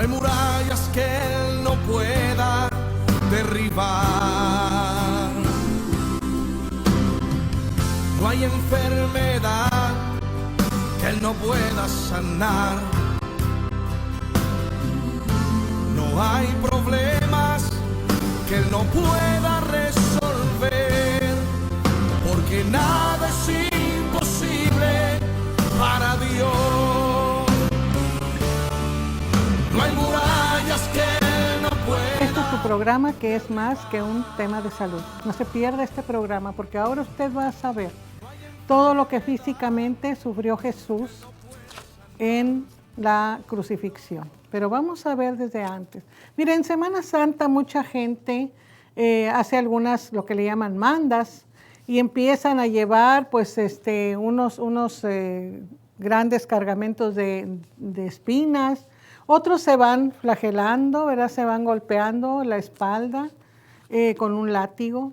hay murallas que Él no pueda derribar. No hay enfermedad que Él no pueda sanar. No hay problemas que Él no pueda resolver, porque nada es imposible para Dios. No hay murallas que Él no pueda. Este es su programa, que es más que un tema de salud. No se pierda este programa, porque ahora usted va a saber todo lo que físicamente sufrió Jesús en la crucifixión. Pero vamos a ver desde antes. Miren, en Semana Santa mucha gente hace algunas, lo que le llaman mandas, y empiezan a llevar pues unos grandes cargamentos de espinas. Otros se van flagelando, ¿verdad? Se van golpeando la espalda con un látigo.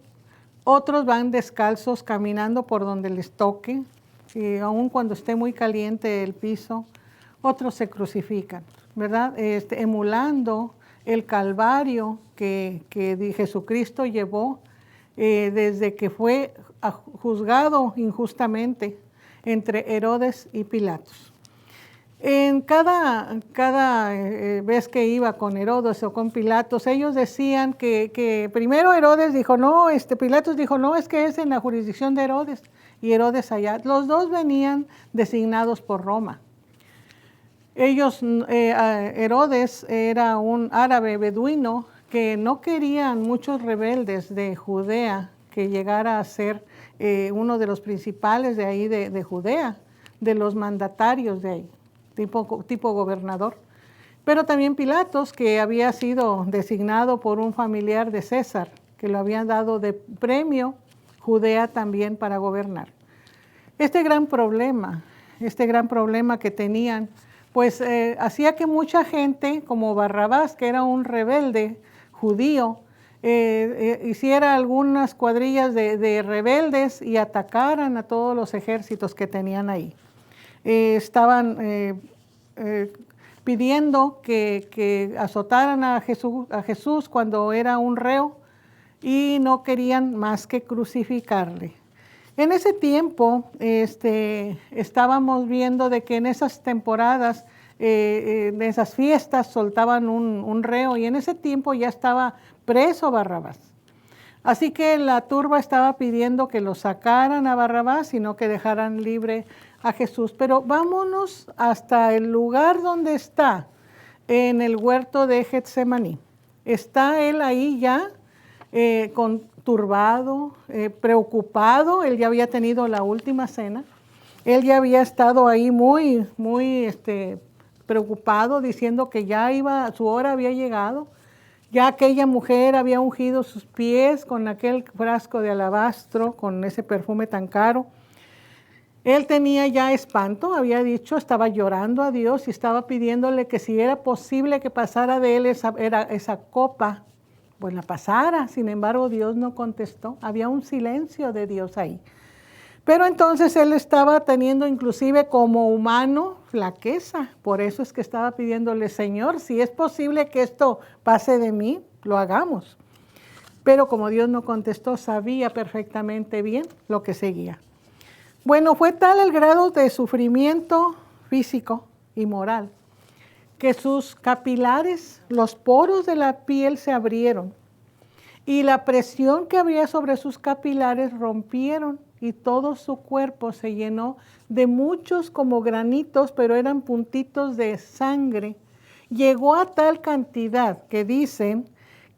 Otros van descalzos caminando por donde les toque, aun cuando esté muy caliente el piso. Otros se crucifican, ¿verdad? Emulando el calvario que Jesucristo llevó desde que fue juzgado injustamente entre Herodes y Pilatos. En cada vez que iba con Herodes o con Pilatos, ellos decían que primero Herodes dijo, no, Pilatos dijo, no, es que es en la jurisdicción de Herodes, y Herodes allá. Los dos venían designados por Roma. Herodes era un árabe beduino que no querían muchos rebeldes de Judea que llegara a ser uno de los principales de ahí de Judea, de los mandatarios de ahí, tipo gobernador. Pero también Pilatos, que había sido designado por un familiar de César, que lo habían dado de premio Judea también para gobernar. Este gran problema que tenían, pues hacía que mucha gente, como Barrabás, que era un rebelde judío, hiciera algunas cuadrillas de rebeldes y atacaran a todos los ejércitos que tenían ahí. Estaban pidiendo que azotaran a Jesús cuando era un reo, y no querían más que crucificarle. En ese tiempo estábamos viendo de que en esas temporadas, en esas fiestas, soltaban un reo, y en ese tiempo ya estaba preso Barrabás. Así que la turba estaba pidiendo que lo sacaran a Barrabás y no que dejaran libre a Jesús. Pero vámonos hasta el lugar donde está, en el huerto de Getsemaní. Está él ahí ya turbado, preocupado. Él ya había tenido la última cena. Él ya había estado ahí muy preocupado, diciendo que ya su hora había llegado. Ya aquella mujer había ungido sus pies con aquel frasco de alabastro, con ese perfume tan caro. Él tenía ya espanto, había dicho, estaba llorando a Dios y estaba pidiéndole que si era posible que pasara de él esa copa, pues la pasara. Sin embargo, Dios no contestó. Había un silencio de Dios ahí. Pero entonces él estaba teniendo inclusive como humano flaqueza. Por eso es que estaba pidiéndole, Señor, si es posible que esto pase de mí, lo hagamos. Pero como Dios no contestó, sabía perfectamente bien lo que seguía. Bueno, fue tal el grado de sufrimiento físico y moral que sus capilares, los poros de la piel se abrieron, y la presión que había sobre sus capilares rompieron, y todo su cuerpo se llenó de muchos como granitos, pero eran puntitos de sangre. Llegó a tal cantidad que dicen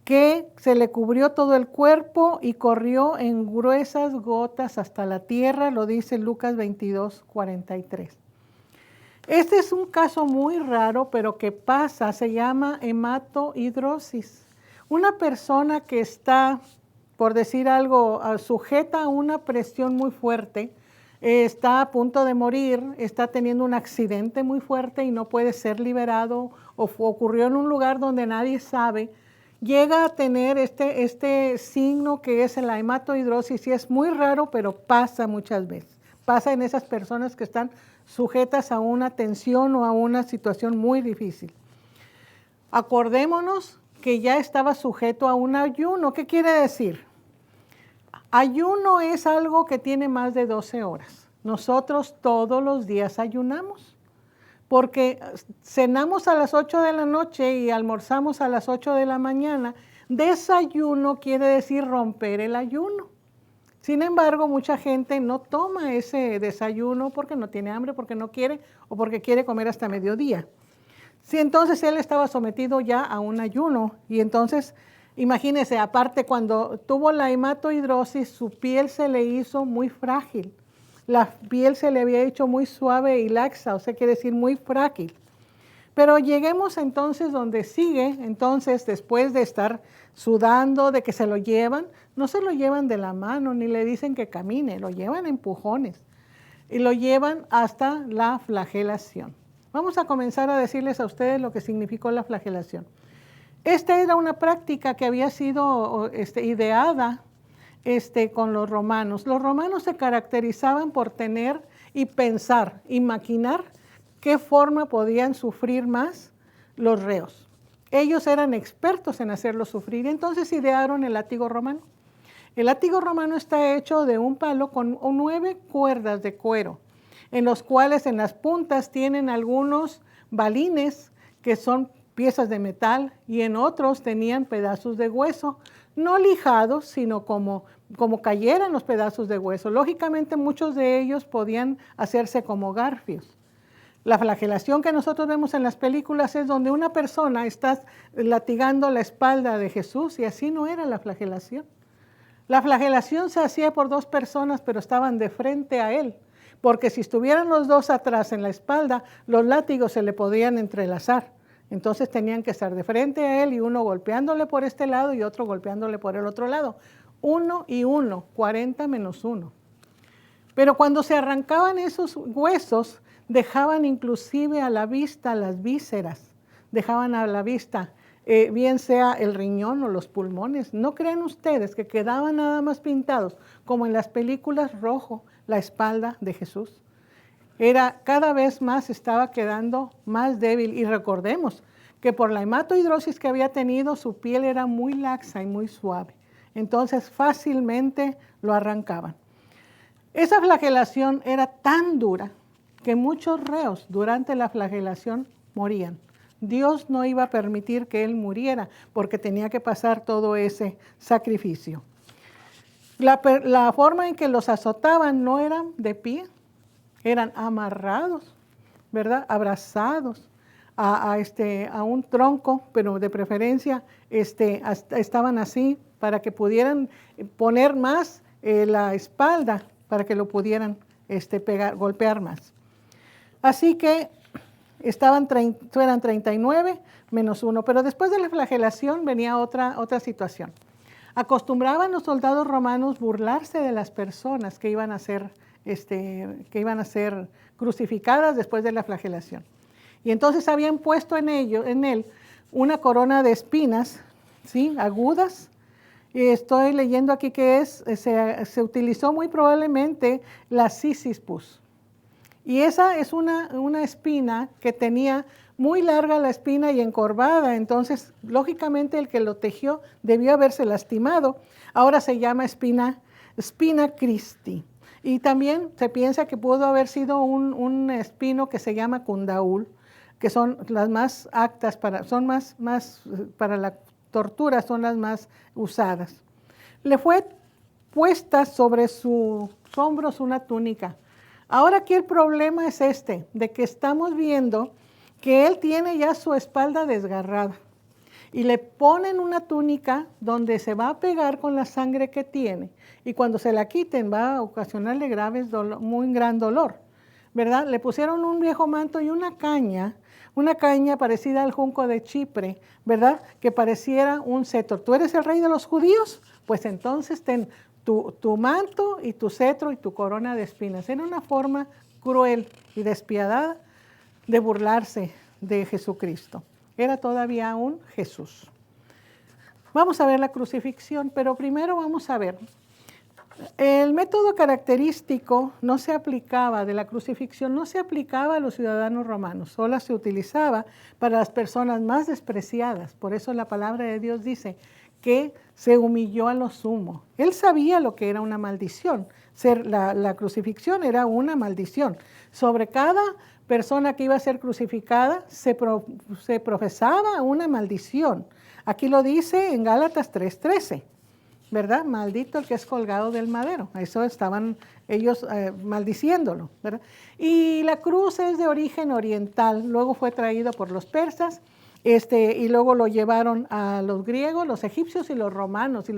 que se le cubrió todo el cuerpo y corrió en gruesas gotas hasta la tierra, lo dice Lucas 22:43. Este es un caso muy raro, pero que pasa, se llama hematohidrosis. Una persona que está, por decir algo, sujeta a una presión muy fuerte, está a punto de morir, está teniendo un accidente muy fuerte y no puede ser liberado, o ocurrió en un lugar donde nadie sabe, llega a tener este signo que es la hematohidrosis, y es muy raro, pero pasa muchas veces. Pasa en esas personas que están sujetas a una tensión o a una situación muy difícil. Acordémonos que ya estaba sujeto a un ayuno. ¿Qué quiere decir? Ayuno es algo que tiene más de 12 horas. Nosotros todos los días ayunamos, porque cenamos a las 8 de la noche y almorzamos a las 8 de la mañana. Desayuno quiere decir romper el ayuno. Sin embargo, mucha gente no toma ese desayuno porque no tiene hambre, porque no quiere o porque quiere comer hasta mediodía. Sí, entonces él estaba sometido ya a un ayuno y entonces, imagínense, aparte cuando tuvo la hematohidrosis, su piel se le hizo muy frágil. La piel se le había hecho muy suave y laxa, o sea, quiere decir muy frágil. Pero lleguemos entonces donde sigue, entonces después de estar sudando, de que se lo llevan, no se lo llevan de la mano ni le dicen que camine, lo llevan a empujones y lo llevan hasta la flagelación. Vamos a comenzar a decirles a ustedes lo que significó la flagelación. Esta era una práctica que había sido ideada con los romanos. Los romanos se caracterizaban por tener y pensar y maquinar qué forma podían sufrir más los reos. Ellos eran expertos en hacerlos sufrir, entonces idearon el látigo romano. El látigo romano está hecho de un palo con 9 cuerdas de cuero, en los cuales en las puntas tienen algunos balines que son piezas de metal y en otros tenían pedazos de hueso, no lijados, sino como cayeran los pedazos de hueso. Lógicamente muchos de ellos podían hacerse como garfios. La flagelación que nosotros vemos en las películas es donde una persona está latigando la espalda de Jesús y así no era la flagelación. La flagelación se hacía por 2 personas, pero estaban de frente a él, porque si estuvieran los 2 atrás en la espalda, los látigos se le podían entrelazar. Entonces tenían que estar de frente a él y uno golpeándole por este lado y otro golpeándole por el otro lado. 1 y 1, 40 menos 1. Pero cuando se arrancaban esos huesos, dejaban inclusive a la vista las vísceras, dejaban a la vista, bien sea el riñón o los pulmones. No crean ustedes que quedaban nada más pintados, como en las películas, rojo, la espalda de Jesús. Cada vez más estaba quedando más débil y recordemos que por la hematohidrosis que había tenido, su piel era muy laxa y muy suave. Entonces fácilmente lo arrancaban. Esa flagelación era tan dura que muchos reos durante la flagelación morían. Dios no iba a permitir que él muriera porque tenía que pasar todo ese sacrificio. La forma en que los azotaban no eran de pie, eran amarrados, ¿verdad? Abrazados a un tronco, pero de preferencia estaban así para que pudieran poner más la espalda, para que lo pudieran golpear más. Así que eran 39 menos 1, pero después de la flagelación venía otra situación. Acostumbraban los soldados romanos burlarse de las personas que iban a ser crucificadas después de la flagelación. Y entonces habían puesto en él una corona de espinas, ¿sí?, agudas. Y estoy leyendo aquí que se utilizó muy probablemente la Sícispus. Y esa es una espina que tenía muy larga la espina y encorvada, entonces lógicamente el que lo tejió debió haberse lastimado. Ahora se llama spina Christi. Y también se piensa que pudo haber sido un espino que se llama cundaul, que son las más aptas para la tortura, son las más usadas. Le fue puesta sobre sus hombros una túnica. Ahora aquí el problema es de que estamos viendo que él tiene ya su espalda desgarrada y le ponen una túnica donde se va a pegar con la sangre que tiene y cuando se la quiten va a ocasionarle muy gran dolor, ¿verdad? Le pusieron un viejo manto y una caña parecida al junco de Chipre, ¿verdad? Que pareciera un cetro. ¿Tú eres el rey de los judíos? Pues entonces ten tu manto y tu cetro y tu corona de espinas. Era una forma cruel y despiadada de burlarse de Jesucristo. Era todavía un Jesús. Vamos a ver la crucifixión, pero primero vamos a ver El método característico no se aplicaba, de la crucifixión no se aplicaba a los ciudadanos romanos, solo se utilizaba para las personas más despreciadas. Por eso la palabra de Dios dice que se humilló a lo sumo. Él sabía lo que era una maldición. La crucifixión era una maldición. Sobre cada persona que iba a ser crucificada se profesaba una maldición. Aquí lo dice en Gálatas 3:13. ¿Verdad? Maldito el que es colgado del madero. Eso estaban ellos maldiciéndolo, ¿verdad? Y la cruz es de origen oriental, luego fue traído por los persas, y luego lo llevaron a los griegos, los egipcios y los romanos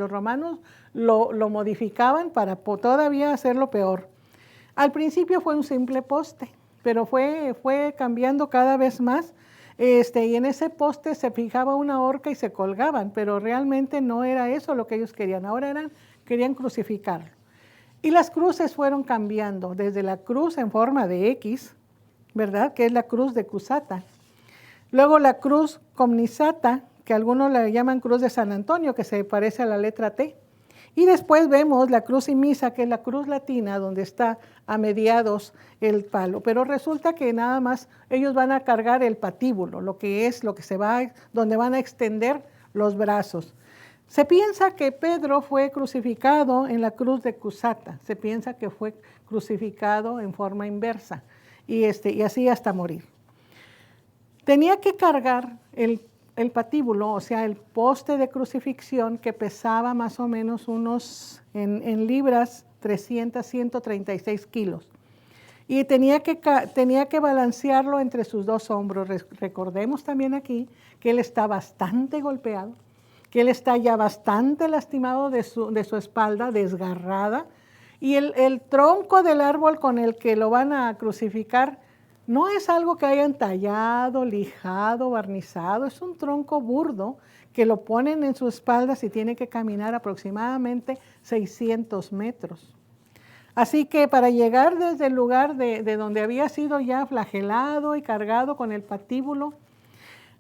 lo modificaban para todavía hacerlo peor. Al principio fue un simple poste, pero fue cambiando cada vez más. Y en ese poste se fijaba una horca y se colgaban, pero realmente no era eso lo que ellos querían. Ahora querían crucificarlo. Y las cruces fueron cambiando, desde la cruz en forma de X, ¿verdad? Que es la cruz de Cusata. Luego la cruz comnisata, que algunos la llaman cruz de San Antonio, que se parece a la letra T. Y después vemos la cruz imisa, que es la cruz latina, donde está a mediados el palo. Pero resulta que nada más ellos van a cargar el patíbulo, donde van a extender los brazos. Se piensa que Pedro fue crucificado en la cruz de Cusata. Se piensa que fue crucificado en forma inversa y así hasta morir. Tenía que cargar el patíbulo, o sea, el poste de crucifixión, que pesaba más o menos en libras, 136 kilos. Y tenía que balancearlo entre sus dos hombros. Recordemos también aquí que él está bastante golpeado, que él está ya bastante lastimado de su espalda, desgarrada, y el tronco del árbol con el que lo van a crucificar no es algo que hayan tallado, lijado, barnizado, es un tronco burdo que lo ponen en su espalda y tiene que caminar aproximadamente 600 metros. Así que para llegar desde el lugar de donde había sido ya flagelado y cargado con el patíbulo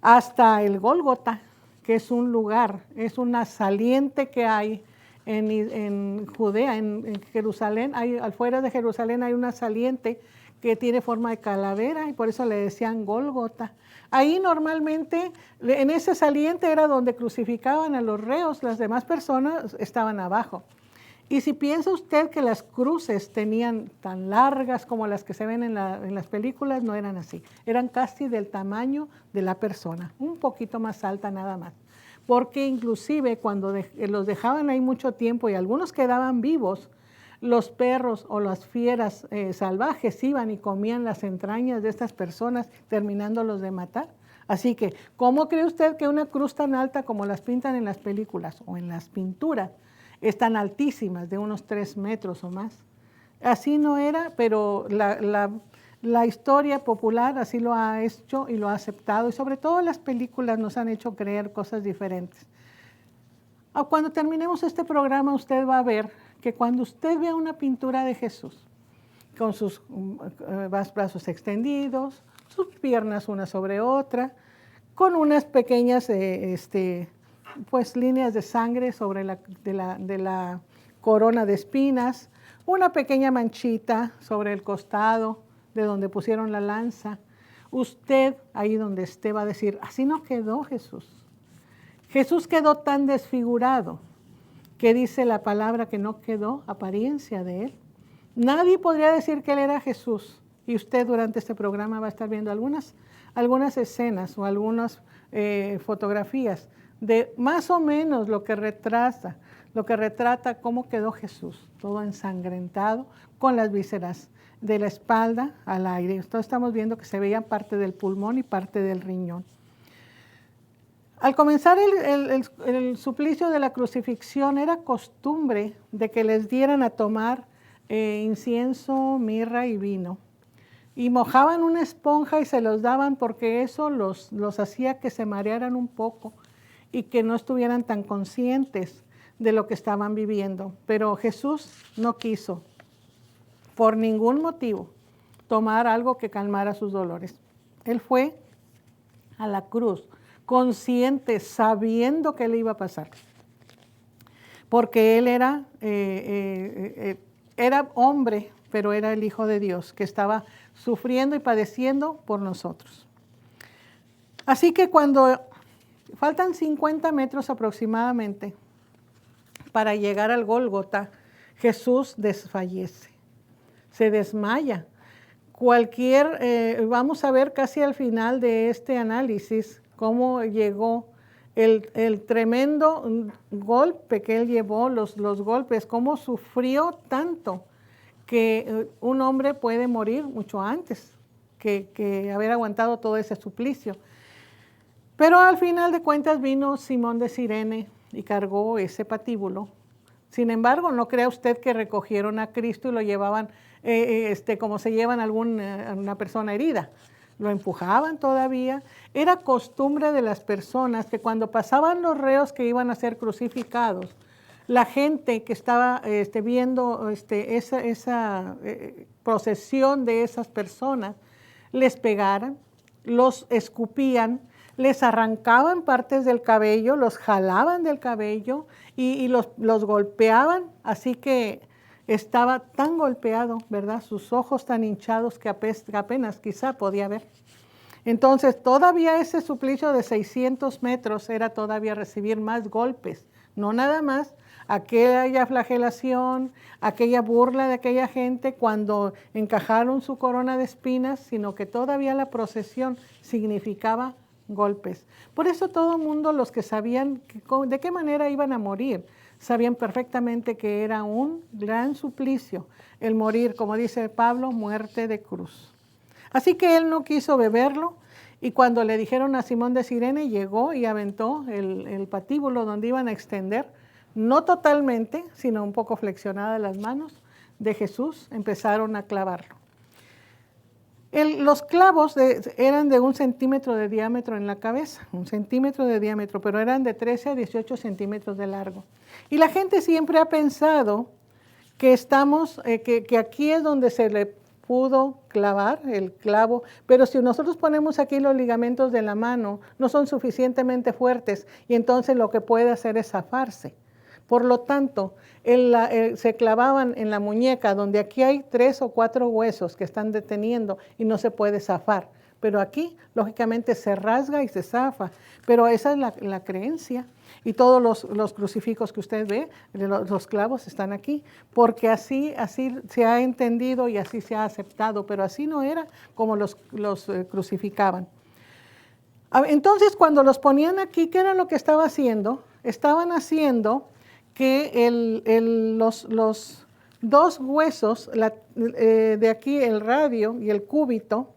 hasta el Gólgota, que es un lugar, es una saliente que hay en Judea, en Jerusalén, afuera de Jerusalén hay una saliente que tiene forma de calavera y por eso le decían Gólgota. Ahí normalmente, en ese saliente era donde crucificaban a los reos, las demás personas estaban abajo. Y si piensa usted que las cruces tenían tan largas como las que se ven en las películas, no eran así. Eran casi del tamaño de la persona, un poquito más alta nada más. Porque inclusive cuando los dejaban ahí mucho tiempo y algunos quedaban vivos, los perros o las fieras salvajes iban y comían las entrañas de estas personas, terminándolos de matar. Así que, ¿cómo cree usted que una cruz tan alta como las pintan en las películas o en las pinturas, están altísimas, de unos 3 metros o más? Así no era, pero la historia popular así lo ha hecho y lo ha aceptado, y sobre todo las películas nos han hecho creer cosas diferentes. Cuando terminemos este programa, usted va a ver que cuando usted vea una pintura de Jesús, con sus brazos extendidos, sus piernas una sobre otra, con unas pequeñas líneas de sangre sobre de la corona de espinas, una pequeña manchita sobre el costado de donde pusieron la lanza, usted ahí donde esté va a decir, así no quedó Jesús. Jesús quedó tan desfigurado que dice la palabra que no quedó apariencia de él. Nadie podría decir que él era Jesús. Y usted durante este programa va a estar viendo algunas escenas o algunas fotografías de más o menos lo que retrata cómo quedó Jesús, todo ensangrentado, con las vísceras de la espalda al aire. Entonces estamos viendo que se veía parte del pulmón y parte del riñón. Al comenzar el suplicio de la crucifixión, era costumbre de que les dieran a tomar incienso, mirra y vino. Y mojaban una esponja y se los daban porque eso los hacía que se marearan un poco y que no estuvieran tan conscientes de lo que estaban viviendo. Pero Jesús no quiso, por ningún motivo, tomar algo que calmara sus dolores. Él fue a la cruz, consciente, sabiendo que le iba a pasar. porque él era hombre, pero era el Hijo de Dios, que estaba sufriendo y padeciendo por nosotros. Así que cuando faltan 50 metros aproximadamente para llegar al Gólgota, Jesús desfallece, se desmaya. Vamos a ver casi al final de este análisis cómo llegó el tremendo golpe que él llevó, los golpes, cómo sufrió tanto que un hombre puede morir mucho antes que haber aguantado todo ese suplicio. Pero al final de cuentas vino Simón de Cirene y cargó ese patíbulo. Sin embargo, no crea usted que recogieron a Cristo y lo llevaban como se llevan a una persona herida. Lo empujaban todavía. Era costumbre de las personas que cuando pasaban los reos que iban a ser crucificados, la gente que estaba viendo esa procesión de esas personas, les pegaran, los escupían, les arrancaban partes del cabello, los jalaban del cabello y los golpeaban, así que estaba tan golpeado, ¿verdad? Sus ojos tan hinchados que apenas quizá podía ver. Entonces todavía ese suplicio de 600 metros era todavía recibir más golpes, no nada más aquella flagelación, aquella burla de aquella gente cuando encajaron su corona de espinas, sino que todavía la procesión significaba golpes. Por eso todo el mundo, los que sabían de qué manera iban a morir, sabían perfectamente que era un gran suplicio el morir, como dice Pablo, muerte de cruz. Así que él no quiso beberlo y cuando le dijeron a Simón de Cirene, llegó y aventó el patíbulo donde iban a extender, no totalmente, sino un poco flexionadas las manos de Jesús, empezaron a clavarlo. Los clavos eran de 1 centímetro de diámetro en la cabeza, 1 centímetro de diámetro, pero eran de 13 a 18 centímetros de largo. Y la gente siempre ha pensado que que aquí es donde se le pudo clavar el clavo, pero si nosotros ponemos aquí los ligamentos de la mano, no son suficientemente fuertes y entonces lo que puede hacer es zafarse. Por lo tanto, se clavaban en la muñeca, donde aquí hay 3 o 4 huesos que están deteniendo y no se puede zafar. Pero aquí, lógicamente, se rasga y se zafa. Pero esa es la creencia. Y todos los crucifijos que usted ve, los clavos están aquí, porque así se ha entendido y así se ha aceptado, pero así no era como los crucificaban. Entonces, cuando los ponían aquí, ¿qué era lo que estaba haciendo? Estaban haciendo que los 2 huesos de aquí, el radio y el cúbito,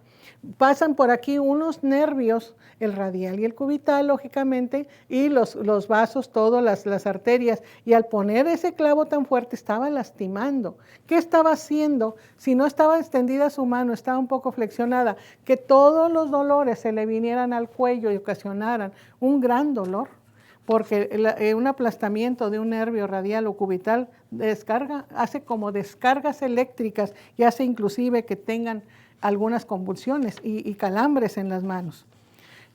pasan por aquí unos nervios, el radial y el cubital, lógicamente, y los vasos, todas las arterias, y al poner ese clavo tan fuerte estaba lastimando. ¿Qué estaba haciendo? Si no estaba extendida su mano, estaba un poco flexionada, que todos los dolores se le vinieran al cuello y ocasionaran un gran dolor. Porque un aplastamiento de un nervio radial o cubital hace como descargas eléctricas y hace inclusive que tengan algunas convulsiones y calambres en las manos.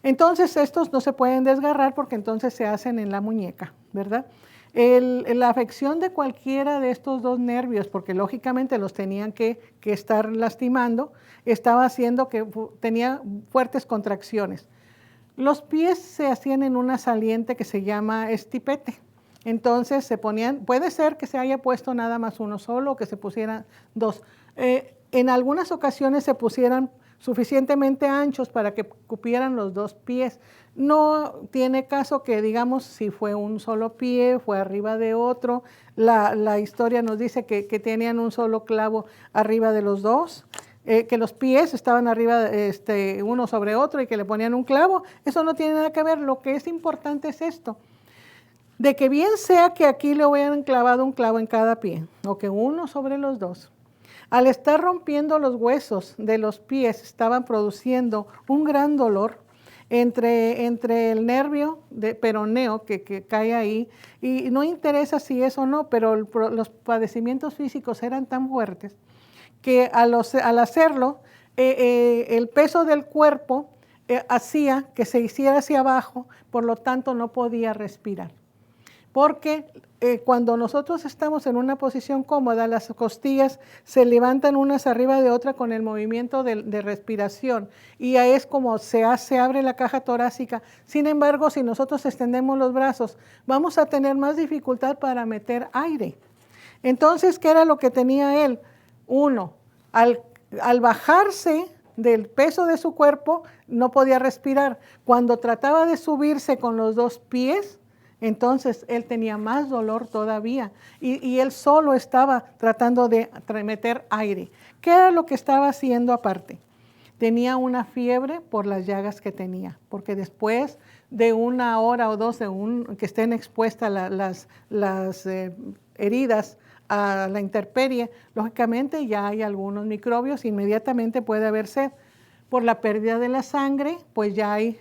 Entonces estos no se pueden desgarrar porque entonces se hacen en la muñeca, ¿verdad? La afección de cualquiera de estos 2 nervios, porque lógicamente los tenían que estar lastimando, estaba haciendo que tenía fuertes contracciones. Los pies se hacían en una saliente que se llama estipete. Entonces se ponían, puede ser que se haya puesto nada más uno solo o que se pusieran 2. En algunas ocasiones se pusieran suficientemente anchos para que cupieran los 2 pies. No tiene caso que digamos si fue un solo pie, fue arriba de otro. La historia nos dice que tenían un solo clavo arriba de los 2. Que los pies estaban arriba uno sobre otro y que le ponían un clavo, eso no tiene nada que ver. Lo que es importante es esto, de que bien sea que aquí le hubieran clavado un clavo en cada pie, o que uno sobre los 2, al estar rompiendo los huesos de los pies, estaban produciendo un gran dolor entre el nervio peroneo que cae ahí, y no interesa si es o no, pero los padecimientos físicos eran tan fuertes que al hacerlo, el peso del cuerpo hacía que se hiciera hacia abajo, por lo tanto no podía respirar. porque cuando nosotros estamos en una posición cómoda, las costillas se levantan unas arriba de otra con el movimiento de respiración, y ahí es como se abre la caja torácica. Sin embargo, si nosotros extendemos los brazos, vamos a tener más dificultad para meter aire. Entonces, ¿qué era lo que tenía él? Uno, al bajarse del peso de su cuerpo, no podía respirar. Cuando trataba de subirse con los dos pies, entonces él tenía más dolor todavía, y él solo estaba tratando de meter aire. ¿Qué era lo que estaba haciendo aparte? Tenía una fiebre por las llagas que tenía, porque después de 1 hora o 2 que estén expuestas las heridas a la intemperie, lógicamente ya hay algunos microbios, inmediatamente puede haber sed. Por la pérdida de la sangre, pues ya hay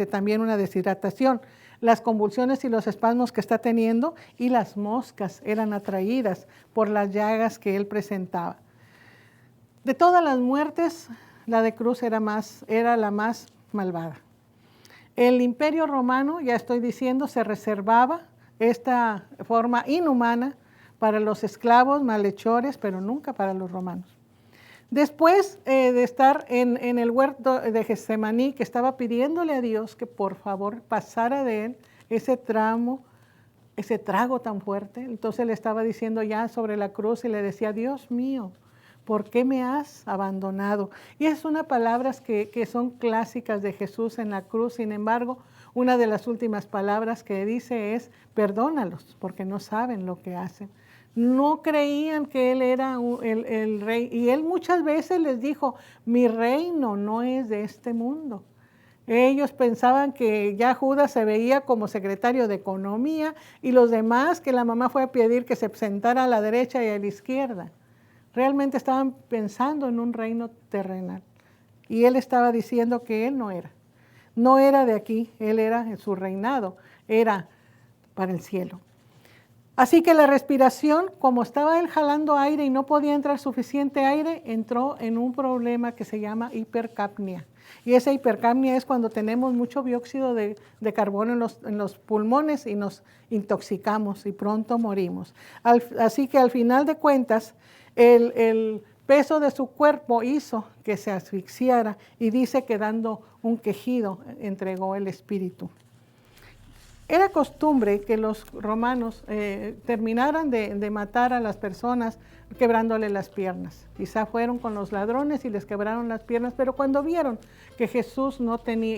también una deshidratación. Las convulsiones y los espasmos que está teniendo, y las moscas eran atraídas por las llagas que él presentaba. De todas las muertes, la de cruz era la más malvada. El Imperio Romano, ya estoy diciendo, se reservaba esta forma inhumana para los esclavos, malhechores, pero nunca para los romanos. Después de estar en el huerto de Getsemaní, que estaba pidiéndole a Dios que por favor pasara de él ese trago tan fuerte, entonces le estaba diciendo ya sobre la cruz y le decía: Dios mío, ¿por qué me has abandonado? Y es unas palabras que son clásicas de Jesús en la cruz. Sin embargo, una de las últimas palabras que dice es: perdónalos, porque no saben lo que hacen. No creían que él era el rey, y él muchas veces les dijo: mi reino no es de este mundo. Ellos pensaban que ya Judas se veía como secretario de Economía, y los demás, que la mamá fue a pedir que se sentara a la derecha y a la izquierda. Realmente estaban pensando en un reino terrenal, y él estaba diciendo que él no era de aquí, él era, su reinado era para el cielo. Así que la respiración, como estaba él jalando aire y no podía entrar suficiente aire, entró en un problema que se llama hipercapnia. Y esa hipercapnia es cuando tenemos mucho dióxido de carbono en los pulmones y nos intoxicamos y pronto morimos. Así que al final de cuentas, el peso de su cuerpo hizo que se asfixiara, y dice que dando un quejido entregó el espíritu. Era costumbre que los romanos terminaran de matar a las personas quebrándole las piernas. Quizá fueron con los ladrones y les quebraron las piernas, pero cuando vieron que Jesús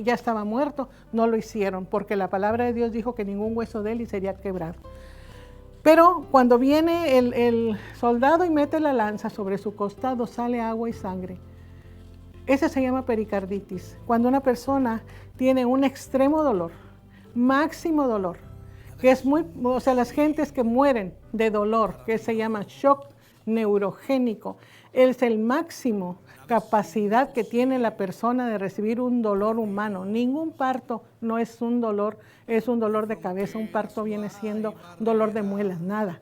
ya estaba muerto, no lo hicieron, porque la palabra de Dios dijo que ningún hueso de él sería quebrado. Pero cuando viene el soldado y mete la lanza, sobre su costado sale agua y sangre. Ese se llama pericarditis, cuando una persona tiene un extremo dolor, máximo dolor, que es las gentes que mueren de dolor, que se llama shock neurogénico, es el máximo capacidad que tiene la persona de recibir un dolor humano. Ningún parto no es un dolor, es un dolor de cabeza. Un parto viene siendo dolor de muelas, nada.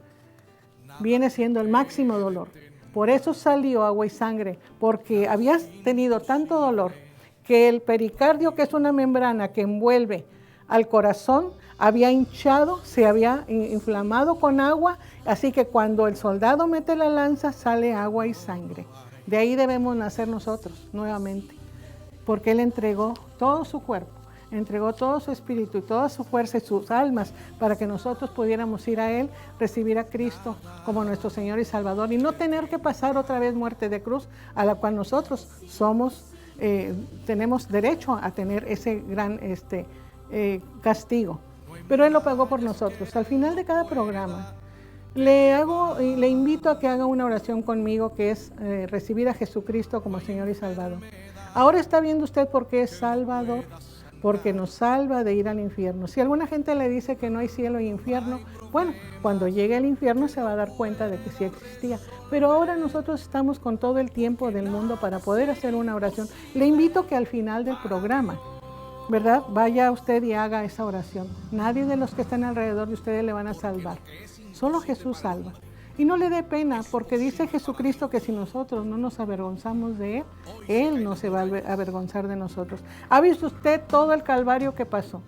Viene siendo el máximo dolor. Por eso salió agua y sangre, porque había tenido tanto dolor que el pericardio, que es una membrana que envuelve al corazón, había hinchado, se había inflamado con agua, así que cuando el soldado mete la lanza sale agua y sangre. De ahí debemos nacer nosotros nuevamente, porque él entregó todo su cuerpo, entregó todo su espíritu y toda su fuerza y sus almas para que nosotros pudiéramos ir a él, recibir a Cristo como nuestro Señor y Salvador, y no tener que pasar otra vez muerte de cruz, a la cual nosotros tenemos derecho a tener ese gran castigo. Pero él lo pagó por nosotros. Al final de cada programa le invito a que haga una oración conmigo, que es recibir a Jesucristo como Señor y Salvador. Ahora está viendo usted por qué es Salvador, porque nos salva de ir al infierno. Si alguna gente le dice que no hay cielo e infierno, bueno, cuando llegue al infierno se va a dar cuenta de que sí existía. Pero ahora nosotros estamos con todo el tiempo del mundo para poder hacer una oración. Le invito que al final del programa, ¿verdad?, vaya usted y haga esa oración. Nadie de los que están alrededor de ustedes le van a salvar. Solo Jesús salva. Y no le dé pena, porque dice Jesucristo que si nosotros no nos avergonzamos de él, él no se va a avergonzar de nosotros. ¿Ha visto usted todo el calvario que pasó?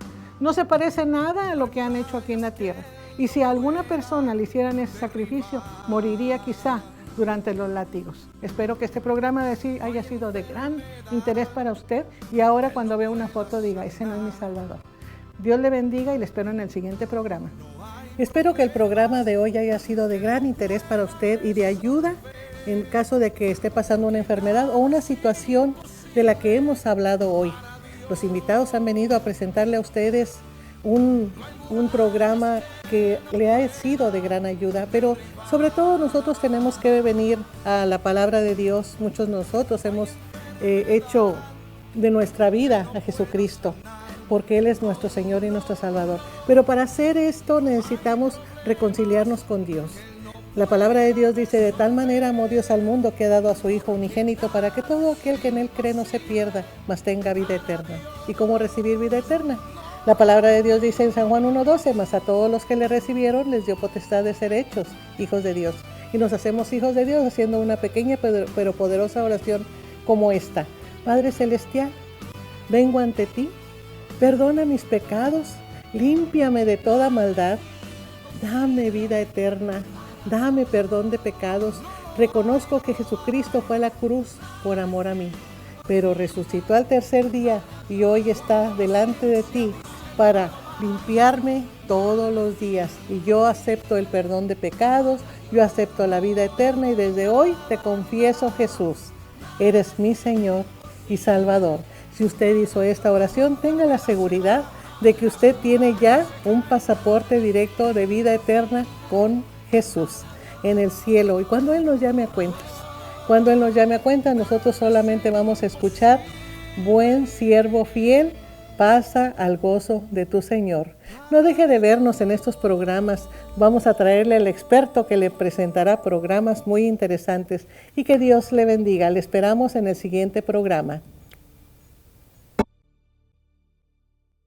No se parece nada a lo que han hecho aquí en la tierra. Y si a alguna persona le hicieran ese sacrificio, moriría quizá durante los látigos. Espero que este programa haya sido de gran interés para usted y ahora cuando vea una foto diga, ese no es mi Salvador. Dios le bendiga y le espero en el siguiente programa. Espero que el programa de hoy haya sido de gran interés para usted y de ayuda en caso de que esté pasando una enfermedad o una situación de la que hemos hablado hoy. Los invitados han venido a presentarle a ustedes un programa que le ha sido de gran ayuda, pero sobre todo nosotros tenemos que venir a la palabra de Dios. Muchos de nosotros hemos hecho de nuestra vida a Jesucristo, porque Él es nuestro Señor y nuestro Salvador. Pero para hacer esto necesitamos reconciliarnos con Dios. La palabra de Dios dice, de tal manera amó Dios al mundo que ha dado a su Hijo unigénito para que todo aquel que en Él cree no se pierda, mas tenga vida eterna. ¿Y cómo recibir vida eterna? La palabra de Dios dice en San Juan 1:12, mas a todos los que le recibieron les dio potestad de ser hechos hijos de Dios. Y nos hacemos hijos de Dios haciendo una pequeña pero poderosa oración como esta. Padre Celestial, vengo ante ti, perdona mis pecados, límpiame de toda maldad, dame vida eterna, dame perdón de pecados. Reconozco que Jesucristo fue a la cruz por amor a mí, pero resucitó al tercer día y hoy está delante de ti para limpiarme todos los días. Y yo acepto el perdón de pecados, yo acepto la vida eterna y desde hoy te confieso, Jesús, eres mi Señor y Salvador. Si usted hizo esta oración, tenga la seguridad de que usted tiene ya un pasaporte directo de vida eterna con Jesús en el cielo. Y cuando Él nos llame a cuentas, nosotros solamente vamos a escuchar, buen siervo fiel, pasa al gozo de tu Señor. No deje de vernos en estos programas. Vamos a traerle al experto que le presentará programas muy interesantes y que Dios le bendiga. Le esperamos en el siguiente programa.